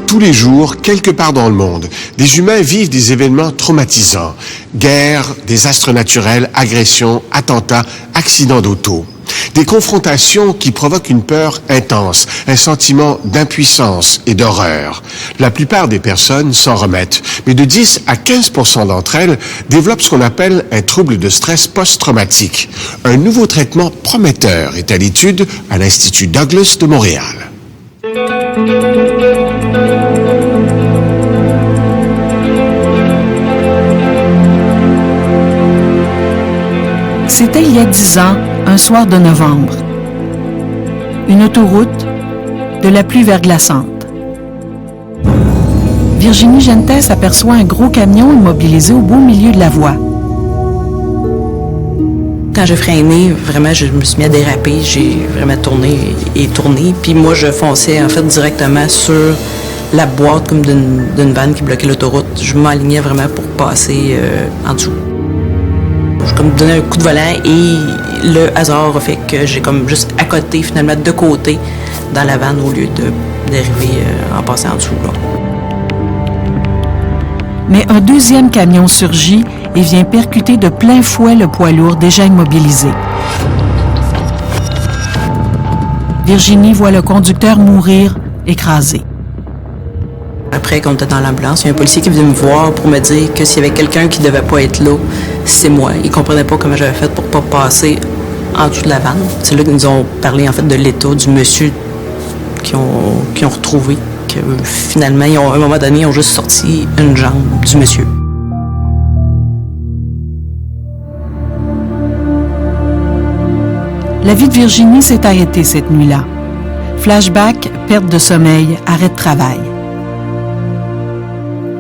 Tous les jours, quelque part dans le monde, des humains vivent des événements traumatisants. Guerres, désastres naturels, agressions, attentats, accidents d'auto. Des confrontations qui provoquent une peur intense, un sentiment d'impuissance et d'horreur. La plupart des personnes s'en remettent, mais de 10 à 15% d'entre elles développent ce qu'on appelle un trouble de stress post-traumatique. Un nouveau traitement prometteur est à l'étude à l'Institut Douglas de Montréal. C'était il y a 10 ans, un soir de novembre. Une autoroute, de la pluie verglaçante. Virginie Gentes aperçoit un gros camion immobilisé au beau milieu de la voie. Quand j'ai freiné, vraiment, je me suis mis à déraper. J'ai vraiment tourné et tourné. Puis moi, je fonçais en fait directement sur la boîte comme d'une vanne qui bloquait l'autoroute. Je m'alignais vraiment pour passer en dessous. J'ai comme donné un coup de volant et le hasard a fait que j'ai comme juste accoté finalement de côté dans la vanne au lieu d'arriver en passant en dessous. Là. Mais un deuxième camion surgit et vient percuter de plein fouet le poids lourd déjà immobilisé. Virginie voit le conducteur mourir, écrasé. Après, quand on était dans l'ambulance, il y a un policier qui est venu me voir pour me dire que s'il y avait quelqu'un qui ne devait pas être là, c'est moi. Il ne comprenait pas comment j'avais fait pour ne pas passer en dessous de la vanne. C'est là qu'ils nous ont parlé en fait de l'état du monsieur qu'ils ont retrouvé. Que, finalement, à un moment donné, ils ont juste sorti une jambe du monsieur. La vie de Virginie s'est arrêtée cette nuit-là. Flashback, perte de sommeil, arrêt de travail.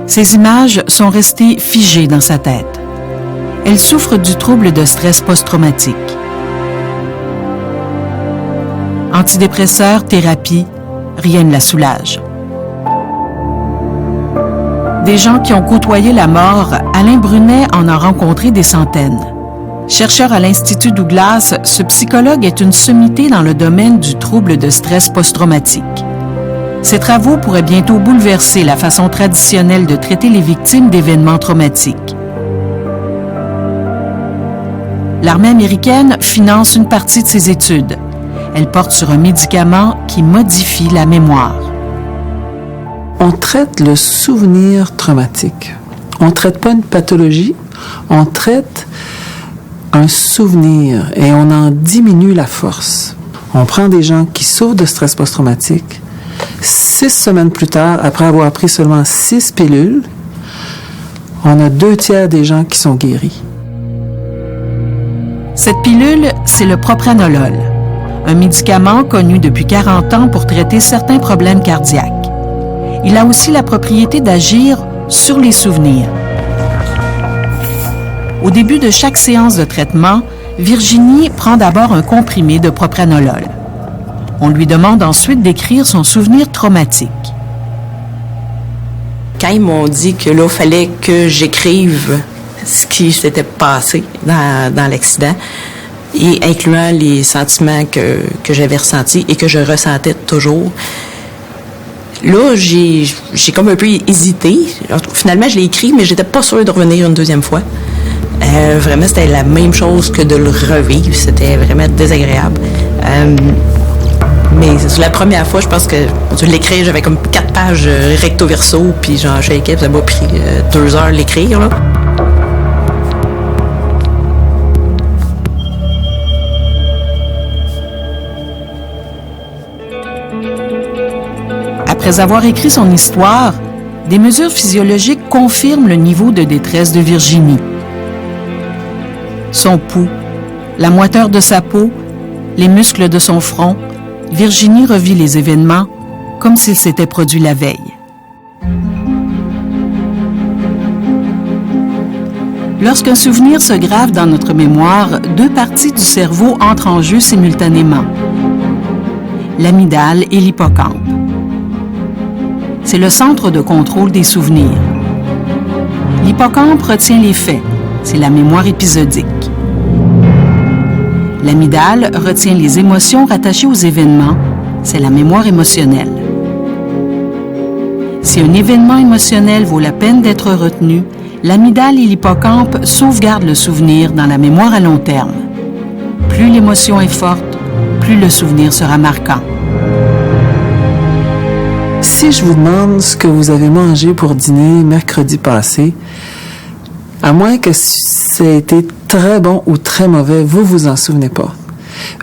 Ces images sont restées figées dans sa tête. Elle souffre du trouble de stress post-traumatique. Antidépresseurs, thérapie, rien ne la soulage. Des gens qui ont côtoyé la mort, Alain Brunet en a rencontré des centaines. Chercheur à l'Institut Douglas, ce psychologue est une sommité dans le domaine du trouble de stress post-traumatique. Ses travaux pourraient bientôt bouleverser la façon traditionnelle de traiter les victimes d'événements traumatiques. L'armée américaine finance une partie de ses études. Elle porte sur un médicament qui modifie la mémoire. On traite le souvenir traumatique. On ne traite pas une pathologie, on traite un souvenir et on en diminue la force. On prend des gens qui souffrent de stress post-traumatique. 6 semaines plus tard, après avoir pris seulement 6 pilules, on a 2/3 des gens qui sont guéris. Cette pilule, c'est le propranolol, un médicament connu depuis 40 ans pour traiter certains problèmes cardiaques. Il a aussi la propriété d'agir sur les souvenirs. Au début de chaque séance de traitement, Virginie prend d'abord un comprimé de propranolol. On lui demande ensuite d'écrire son souvenir traumatique. Quand ils m'ont dit que là, il fallait que j'écrive ce qui s'était passé dans l'accident, et incluant les sentiments que j'avais ressentis et que je ressentais toujours, là, j'ai comme un peu hésité. Finalement, je l'ai écrit, mais j'étais pas sûre de revenir une deuxième fois. Vraiment, c'était la même chose que de le revivre. C'était vraiment désagréable. Mais c'est la première fois, je pense que je l'écrire, j'avais comme 4 pages recto-verso, puis j'en shakeais, ça m'a pris 2 heures l'écrire, là. Après avoir écrit son histoire, des mesures physiologiques confirment le niveau de détresse de Virginie. Son pouls, la moiteur de sa peau, les muscles de son front, Virginie revit les événements comme s'ils s'étaient produits la veille. Lorsqu'un souvenir se grave dans notre mémoire, 2 parties du cerveau entrent en jeu simultanément, l'amygdale et l'hippocampe. C'est le centre de contrôle des souvenirs. L'hippocampe retient les faits, c'est la mémoire épisodique. L'amygdale retient les émotions rattachées aux événements, c'est la mémoire émotionnelle. Si un événement émotionnel vaut la peine d'être retenu, l'amygdale et l'hippocampe sauvegardent le souvenir dans la mémoire à long terme. Plus l'émotion est forte, plus le souvenir sera marquant. Si je vous demande ce que vous avez mangé pour dîner mercredi passé, à moins que ça ait été très bon ou très mauvais, vous vous en souvenez pas.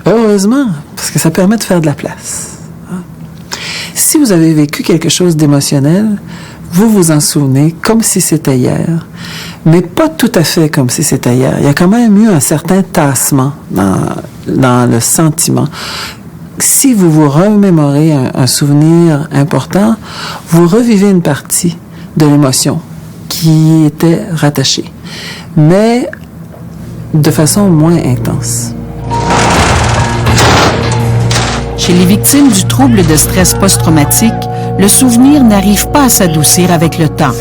Heureusement, parce que ça permet de faire de la place. Si vous avez vécu quelque chose d'émotionnel, vous vous en souvenez comme si c'était hier, mais pas tout à fait comme si c'était hier. Il y a quand même eu un certain tassement dans le sentiment. Si vous vous remémorez un souvenir important, vous revivez une partie de l'émotion qui était rattachée, mais de façon moins intense. Chez les victimes du trouble de stress post-traumatique, le souvenir n'arrive pas à s'adoucir avec le temps.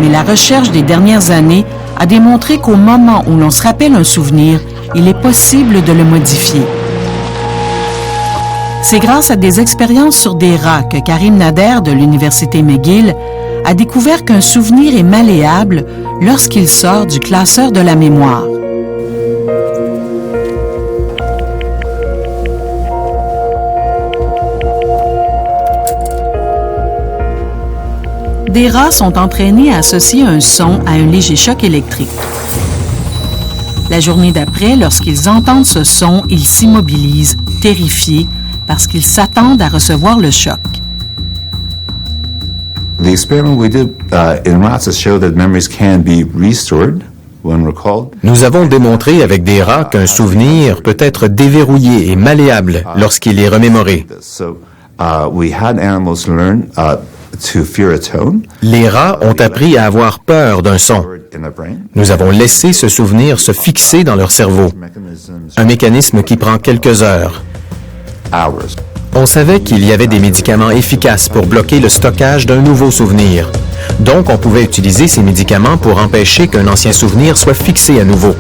Mais la recherche des dernières années a démontré qu'au moment où l'on se rappelle un souvenir, il est possible de le modifier. C'est grâce à des expériences sur des rats que Karim Nader de l'Université McGill a découvert qu'un souvenir est malléable lorsqu'il sort du classeur de la mémoire. Des rats sont entraînés à associer un son à un léger choc électrique. La journée d'après, lorsqu'ils entendent ce son, ils s'immobilisent, terrifiés, parce qu'ils s'attendent à recevoir le choc. The experiment we did in rats showed that memories can be restored when recalled. Nous avons démontré avec des rats qu'un souvenir peut être déverrouillé et malléable lorsqu'il est remémoré. So we had animals learn to fear a tone. Les rats ont appris à avoir peur d'un son. In the brain. Nous avons laissé ce souvenir se fixer dans leur cerveau, un mécanisme qui prend quelques heures. Hours. On savait qu'il y avait des médicaments efficaces pour bloquer le stockage d'un nouveau souvenir. Donc, on pouvait utiliser ces médicaments pour empêcher qu'un ancien souvenir soit fixé à nouveau.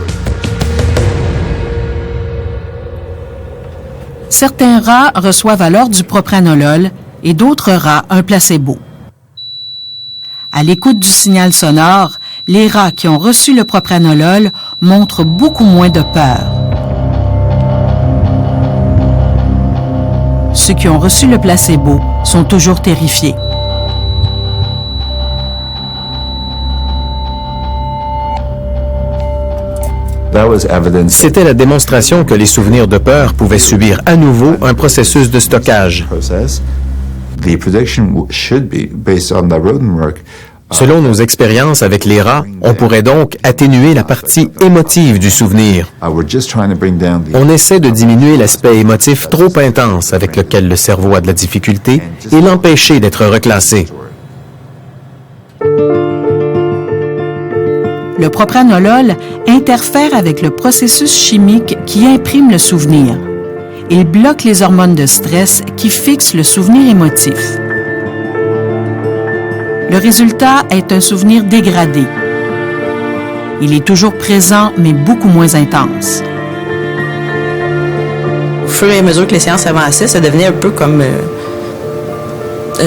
Certains rats reçoivent alors du propranolol et d'autres rats un placebo. À l'écoute du signal sonore, les rats qui ont reçu le propranolol montrent beaucoup moins de peur. Ceux qui ont reçu le placebo sont toujours terrifiés. C'était la démonstration que les souvenirs de peur pouvaient subir à nouveau un processus de stockage. The prediction should be based on the rodent work. Selon nos expériences avec les rats, on pourrait donc atténuer la partie émotive du souvenir. We're just trying to bring down the. On essaie de diminuer l'aspect émotif trop intense avec lequel le cerveau a de la difficulté et l'empêcher d'être reclassé. Le propranolol interfère avec le processus chimique qui imprime le souvenir. Il bloque les hormones de stress qui fixent le souvenir émotif. Le résultat est un souvenir dégradé. Il est toujours présent, mais beaucoup moins intense. Au fur et à mesure que les séances avançaient, ça devenait un peu comme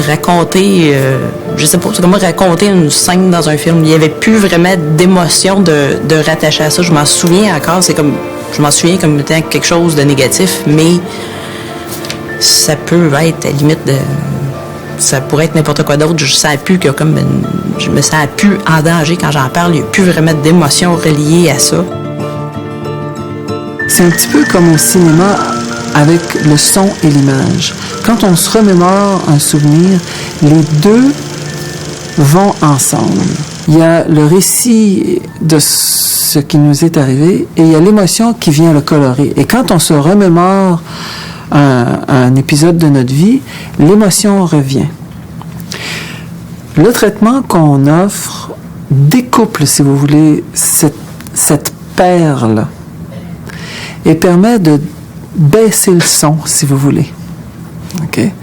raconter, je sais pas, c'est comme raconter une scène dans un film. Il n'y avait plus vraiment d'émotion de rattacher à ça. Je m'en souviens encore, je m'en souviens comme étant quelque chose de négatif, mais ça peut être à la limite de... Ça pourrait être n'importe quoi d'autre. Je me sens plus en danger quand j'en parle. Il n'y a plus vraiment d'émotion reliée à ça. C'est un petit peu comme au cinéma avec le son et l'image. Quand on se remémore un souvenir, les deux vont ensemble. Il y a le récit de ce qui nous est arrivé et il y a l'émotion qui vient le colorer. Et quand on se remémore un épisode de notre vie, l'émotion revient. Le traitement qu'on offre découple, si vous voulez, cette perle et permet de baisser le son, si vous voulez. Okay?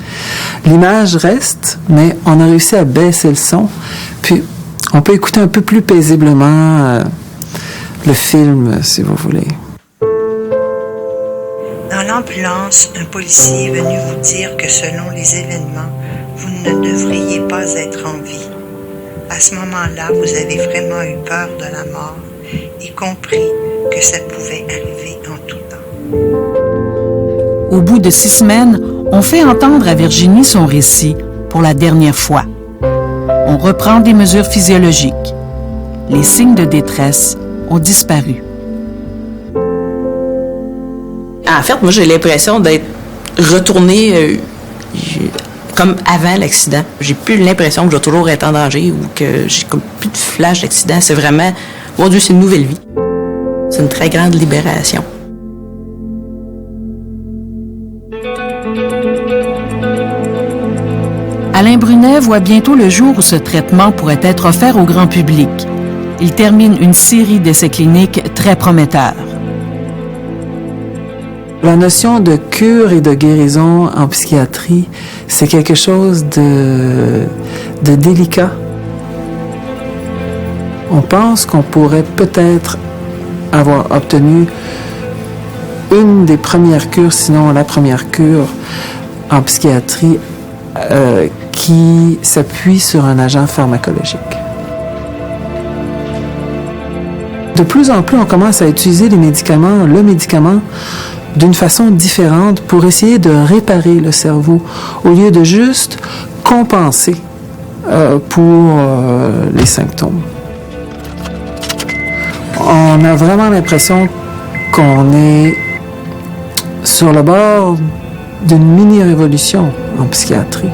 L'image reste, mais on a réussi à baisser le son, puis on peut écouter un peu plus paisiblement le film, si vous voulez. Dans ambulance, un policier est venu vous dire que selon les événements, vous ne devriez pas être en vie. À ce moment-là, vous avez vraiment eu peur de la mort et compris que ça pouvait arriver en tout temps. Au bout de 6 semaines, on fait entendre à Virginie son récit pour la dernière fois. On reprend des mesures physiologiques. Les signes de détresse ont disparu. En fait, moi, j'ai l'impression d'être retournée comme avant l'accident. J'ai plus l'impression que je vais toujours être en danger ou que j'ai comme plus de flash d'accident. C'est vraiment, mon Dieu, c'est une nouvelle vie. C'est une très grande libération. Alain Brunet voit bientôt le jour où ce traitement pourrait être offert au grand public. Il termine une série d'essais cliniques très prometteurs. La notion de cure et de guérison en psychiatrie, c'est quelque chose de délicat. On pense qu'on pourrait peut-être avoir obtenu une des premières cures, sinon la première cure en psychiatrie qui s'appuie sur un agent pharmacologique. De plus en plus, on commence à utiliser le médicament d'une façon différente pour essayer de réparer le cerveau au lieu de juste compenser pour les symptômes. On a vraiment l'impression qu'on est sur le bord d'une mini-révolution en psychiatrie.